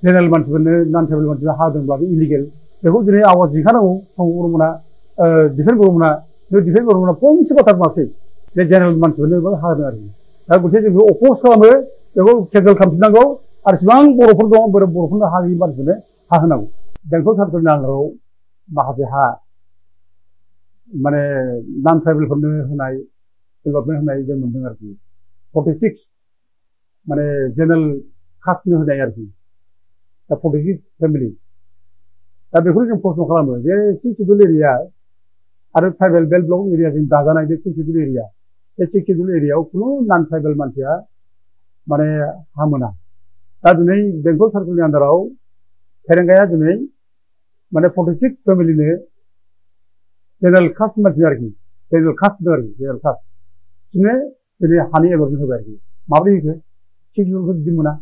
general मानसिफोरनो नन tribal मानसिफोरा हा होदोंब्लाबो इलिगेल बेखौ दिनै आवाज दिखांनांगौ बर'मोना डिफेन्स गभर्नमेन्टआ बे डिफेन्स गभर्नमेन्टआ फंसे बाथ्रा बुङाखै बे जेनेरेल मानसिफोरनो हा होदों आरो दा गथिखे जों बेखौ अपोज खालामो बेखौ केन्सेल खालामफिननांगौ आरो जेसेबां बर'फोर दं बर'फोरनो हा गैयि मानसिफोरनो हा होनांगौ बेंटल सार्कलनि आन्दाराव माखासे हा माने नन ट्राइबेलफोरनो होनाय डेभेलपमेन्ट होनाय जों मोनदों आरोखि 46 माने जेनेरेल कास्टनो होनाय आरोखि दा 46 फेमिलि दा बेखौ जों प्रश्न खालामो जे 6 शेड्युल एरिया आरो ट्राइबेल बेल्ट ब्लक एरियाजों दाजानाय बे 6 शेड्युल एरिया बे 6 शेड्युल एरियायाव खुनु नन ट्राइबेल मानसिया माने हा मोना दा दिनै बेंटल सार्कलनि आन्दाराव फेरेंगाया दिनै माने 46 फेमिलिनो जेनेरेल कास्ट मानसि आरोखि जेनेरेल कास्ट दं आरोखि जेनेरेल कास्ट बिदिनो दिनै हानि एलटमेन्ट होबाय आरोखि माबोरै होखो 6 शेड्युलखौ बिदि मोना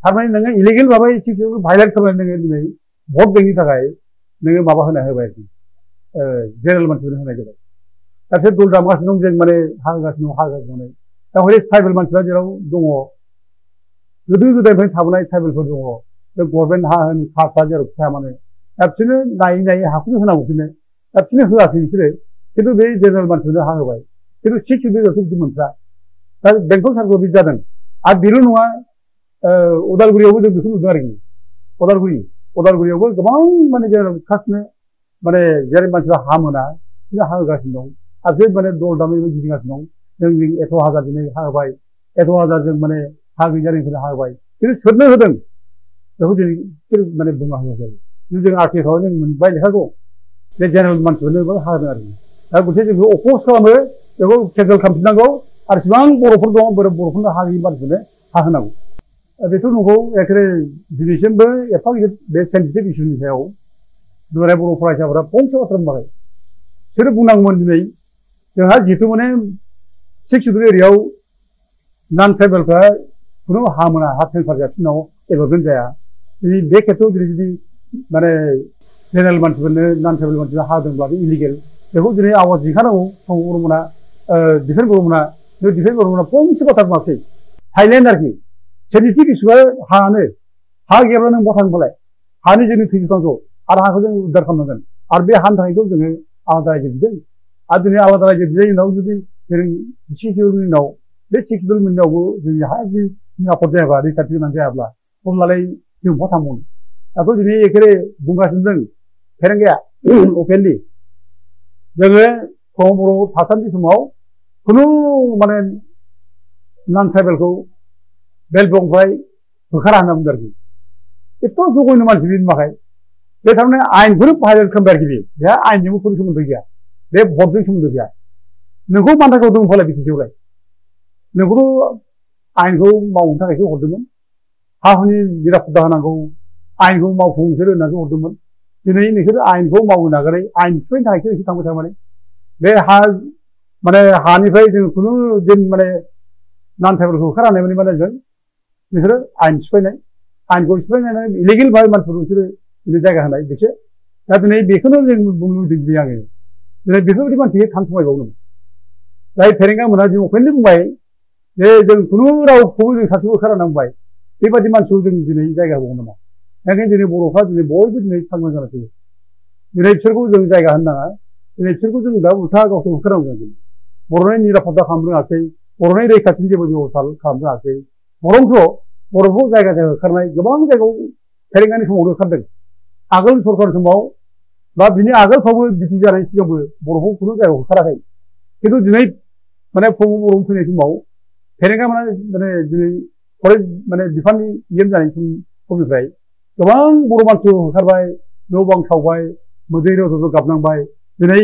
थारमाने नोङो इलिगेल माबा 6 शेड्युलखौ भायलेट खालामनानै नोङो दिनै भट गैयिनि थाखाय नोङो माबा होना होबाय आरोखि जेनेरेल मानसिफोरनो होनाय जाबाय दा बिसोर दल दामगासिनो दं जों माने हा होगासिनो दं दा हरै ट्राइबेल मानसिफ्रा जेराव दङ गोदो गोदायनिफ्रायनो थाबोनाय ट्राइबेलफोर दङ बे गभर्नमेन्ट हा होन कास्टआ जेराव थाया मानो दा बिसोरनो नायै नायै हाखौनो होनांगौ बिसोरनो दा बिसोरनो होआखै बिसोरो खिन्थु बे जेनेरेल मानसिफोरनो हा होबाय खिन्थु 6 शेड्युलआवथ' बिदि मोनथ्रा दा बेंटल सार्कलआव बिदि जादों आरो बेल' नङा उदालगुरियावबो जों बेखौ नुदों आरोखि उदालगुरियावबो गोबां माने जेनेरेल कास्टनो माने जेरै मानसिफ्रा हा मोना बिसोरनो हा होगासिनो दं आरो बे माने दल दामै गिदिंगासिनो दं जों 1,000 दिनै हा होबाय 1,000 जों माने हा गैजारिफोरनो हा होबाय खिन्थु सोरनो होदों बेखौ दिनै माने बुंना होआखै जों आर्टिकेलाव जों मोनबाय लेखाखौ बे जेनेरेल मानसिफोरनोबो हा होदों आरोखि दा गथिखे जों बेखौ अपोज खालामो बेखौ केन्सेल खालामफिननांगौ आरो जेसेबां बर'फोर दं बर'फोरनो हा गैयि मानसिफोरनो हा होनांगौ बेथ' नंगौ एखेबारे दिनैसिमबो एफा गिदिर बे सेन्सिटिभ इस्युनि सायाव दुलाराय बर' फरायसाफोरा फंसे बाथ्रा बुङाखै बिसोरो बुंनांगौमोन दिनै जोंहा जिहेतु माने 6 शेड्युल एरियायाव नन ट्राइबेलफ्रा खुनु हा मोना हा ट्रेन्सफार जाफिननाव डेभेलपमेन्ट जाया दिनै बे खेथ्रआव दिनै जुदि माने जेनेरेल मानसिफोरनो नन ट्राइबेल मानसिफोरा हा होदोंब्लाबो इलिगेल बेखौ दिनै आवाज दिखांनांगौ गभर्नमेन्टआ डिफेन्स गभर्नमेन्टआ बे डिफेन्स गभर्नमेन्टआ फंसे बाथ्रा बुङाखै साइलेन्ट आरोखि सेन्सिटिभ इस्युआ हायानो हा गैयाब्ला नों बहा थांबालाय हानि जोंनि थैजोबनांगौ आरो हाखौ जों उद्धार खालामनांगोन आरो बे हानि थाखायखौ जोङो आलादा रायजो बिदों आरो दिनै आलादा रायजो बिनायनि उनाव जुदि जों 6 शेड्युलनि उनाव बे 6 शेड्युलनि उनावबो जोंनि हा जुदि निरापद जायाबा रैखाथि गोनां जायाब्ला अब्लालाय जों बहा थांबावनो दाथ' दिनै एखेबारे बुंगासिनो दं फेरेंगाया अपेनलि जोङो बर' थासान्दि समाव खुनु माने नन ट्राइबेलखौ बेल्ट ब्लकनिफ्राय होखारा होनना बुंदों आरोखि एथ' जघन्य मानसि बे नुवाखै बे थारमाने आयेनखौनो भायलेट खालामबाय आरोखि बेहा आयेनजोंबो खुनु सोमोन्दो गैया बे भटजों सोमोन्दो गैया नोंखौ मानो थाखाय हरदोंमोन फालाय बिटिसिआवलाय नोंखौथ' आयेनखौ मावनो थाखायसो हरदोंमोन हा हुनि निरापत्ता होनांगौ आयेनखौ मावफुं नोंसोर होननानैसो हरदोंमोन दिनै नोंसोर आयेनखौ मावनो नागारै आयेन सिफायनो थाखायसो नोंसोर थांबाय थारमाने बे हा माने हानिफ्राय जों खुनु दिन माने नन ट्राइबेलखौ होखारनानै माने जों नोंसोरो आयेन सिफायनाय आयेनखौ सिफायनानै इलिगेल भाबै मानसिफोरखौ बिसोरो दिनै जायगा होनाय बिसोर दा दिनै बेखौनो जों बुंनो लुबैदों दिनै आङो दिनै बेफोरबायदि मानसिखौ थांखुमायबावनो जाय फेरेंगा मोनहा जों अपेनलि बुंबाय जे जों खुनु रावखौबो जों सासेखौ होखारना बुंबाय बेबायदि मानसिखौ जों दिनै जायगा होबावनो नामा ओंखायनो दिनै बर'फ्रा दिनै बयबो दिनै सांग्रां जाना फैयो दिनै बिसोरखौ जों जायगा होनो नाङा दिनै बिसोरखौ जों दा उल्था गावसोर होखारनांगौ जों बर'नि निरापत्ता खालामनो रोङाखै बर'नि रैखाथिनि जेबो बेब'स्था खालामनो रोङाखै बरंस बर'खौ जायगा जायगा होखारनाय गोबां जायगायाव फेरेंगानि समावनो होखारदों आगोल सरकार समाव बा बिनि आगोलफ्रावबो बिटि जानाय सिगांबो बर'खौ खुनु जायगायाव होखाराखै खिन्थु दिनै माने बर' फैनाय समाव फेरेंगा माने दिनै फरेस्ट माने बिफाननि इएम जानाय समनिफ्राय गोबां बर' मानसिखौ होखारबाय न' बां सावबाय मोदै रज'ज' गाबनांबाय दिनै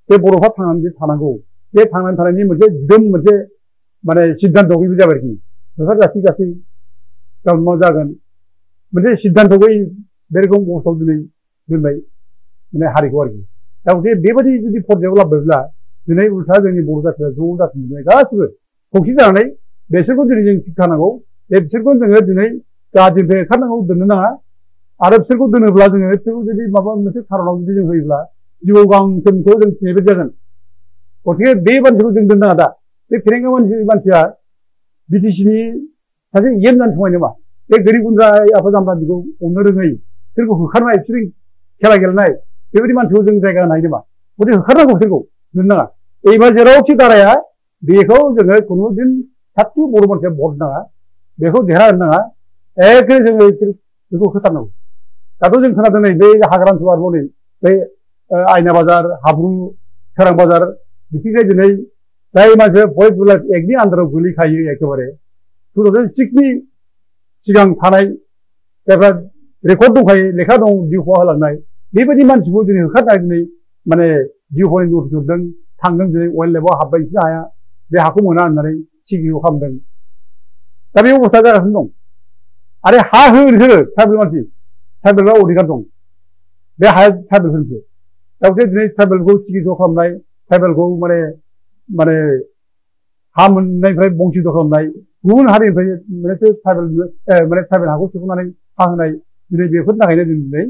बे बर'फ्रा थांनानै थानांगौ बे थांनानै थानायनि मोनसे दिदोम मोनसे माने सिद्धान्त गैयै जाबाय आरोखि होखार जासै गाबोन मा जागोन मोनसे सिद्धान्त गैयै बे रोखोम अबस्थायाव दिनै दोनबाय माने हारिखौ आरोखि दा बेबायदि जुदि पर्यायाव लाबोब्ला दिनै उल्था जोंनि बर' जाथिया ज' जाफिननाय गासिबो खौसे जानानै बिसोरखौ दिनै जों थिग थानांगौ बे बिसोरखौ जोङो दिनै गाज्रिनिफ्राय होखारनांगौ दोननो नाङा आरो बिसोरखौ दोनोब्ला जोङो बिसोरखौ जुदि माबा मोनसे खारनाव जुदि जों होयोब्ला जिउआव गांसोमखौ जों फिसिनाय बायदि जागोन गतिके बे मानसिखौ जों दोननाङा दा बे फेरेंगा मानसिया बिटिसिनि सासे इएम जानो थांबाय नामा बे गोरिब गुन्द्रा आफा जाम्बा बेखौ अननो रोङै बिसोरखौ होखारनाय बिसोर खेला गेलेनाय बेबायदि मानसिखौ जों जायगा नाय नामा गथे होखारनांगौ बिसोरखौ नुनो नाङा एबा जेरावखि दाराया बेखौ जोङो खुनु दिन साथि बर' मानसिया भट नाङा बेखौ देरहा होनो नाङा एखे जोङो बेखौ होथारनांगौ दाथ' जों खोनादों नै बे हाग्रा ओनसोलाव आरोबाव नै बे आयना बाजार हाब्रु सोरां बाजार बिथिंजाय दिनै जाय मानसिया भइस बुलेट एक्टनि आन्दाराव गोलैखायो एखेबारे 2006नि सिगां थानाय जायफ्रा रेकर्ड दंखायो लेखा दं जिउ खहा होलांनाय बेबायदि मानसिखौ दिनै होखारनाय दिनै माने जिउ खहानि नटिस हरदों थांदों दिनै वाइल्ड लाइफआव हाबबाय बिसोर हाया बे हाखौ मोना होननानै सिगिखौ खालामदों दा बे अबस्था जागासिनो दं आरो हा हो नोंसोरो ट्राइबेल मानसि ट्राइबेलआ अधिकार दं बे हाया ट्राइबेलफोरनिसो दा बिसोर दिनै ट्राइबेलखौ सिगिथ' खालामनाय ट्राइबेलखौ माने हा मोननायनिफ्राय बंसित खालामनाय गुबुन हारिनिफ्राय माने ट्राइबेल हाखौ सेख'नानै हा होनाय दिनै बेफोरनि थाखायनो जों दिनै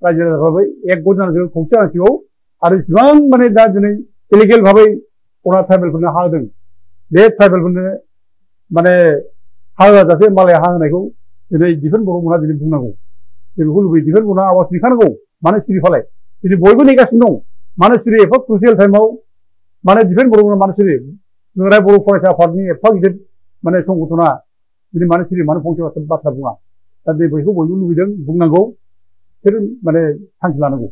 रायजो राजाफ्राबो एक गट जानांगौ खौसे जानांसिगौ आरो जेसेबां माने दा दिनै इलिगेल भाबै अना ट्राइबेलफोरनो हा होदों बे ट्राइबेलफोरनो माने हा होआजासे मालाया हा होनायखौ दिनै दिफेन बर'मोनहा दिनै बुंनांगौ जों बेखौ लुबैयो दिफेन बर'मोनहा आवाज दैखानांगौ मानो सिरि फालाय दिनै बयबो नेगासिनो दं मानो सिरि एफा क्रुसियेल टाइमाव माने दिफेन बर'मोनहा मानो सिरि नोंराय बर' फरायसा आफादनि एफा गिदिर माने संगठना दिनै मानो सिरि मानो फंसे बाथ्रा बुङा दा बे बयखौ बयबो लुबैदों बुंनांगौ बिसोर माने थांखि लानांगौ